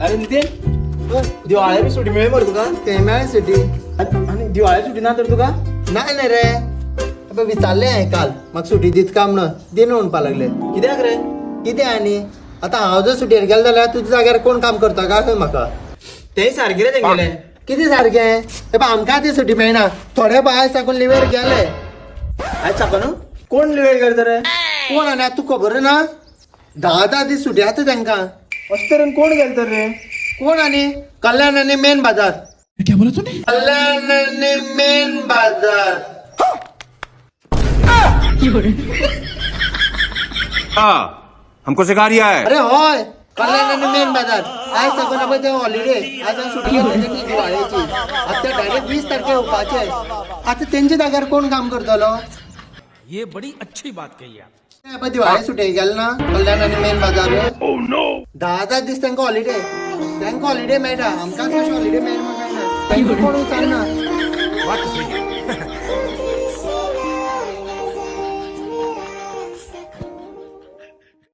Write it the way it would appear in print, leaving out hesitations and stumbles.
अरे नितीन दिवाळी बी सुटी मिळेल बरं तुका ते मेळ सुटी आणि दिवाळी सुटी ना तर तुका नाही नाही रे अबे विचारले आहे काल मग सुटी दीत काम न दिन म्हणपा लागले कित्याक रे किती आणि आता हांव जर सुटयेर गेलो जाल्यार तुज्या जाग्यार कोण काम करता काय खंय म्हाका तेय सारखे रे तेंगेले किती सारखे हे पळय आमकां ती सुटी मेळना थोडे बाय साकून लिवेर गेले आज साकून कोण वेळ करता रे कोण आनी आतां तुका खबर ना 10 दीस सुटी आसा तांकां अशें तरेन कोण गेले तर रे कोण आनी कल्याण आनी मेन बाजार कल्याण आनी मेन बाजार हाँ हमको सिखा रिया है अरे होय कल्याण आनी मेन बाजार आयज साकून आपण ते हॉलिडे आज सुटी घेतली दिवाळेची आता डायरेक्ट 20 तारखे येवपाचे आता तेंच्या जाग्यार कोण काम करतलो ये बड़ी अच्छी बात कही आप आपण दिवाळी सुटी गेल ना कल्याण आनी मेन बाजार 10 दीस तांकां हॉलिडे तांकां हॉलिडे मेळटा आमकांच कशें हॉलिडे मेळना काय ना तांकां कोण उचलना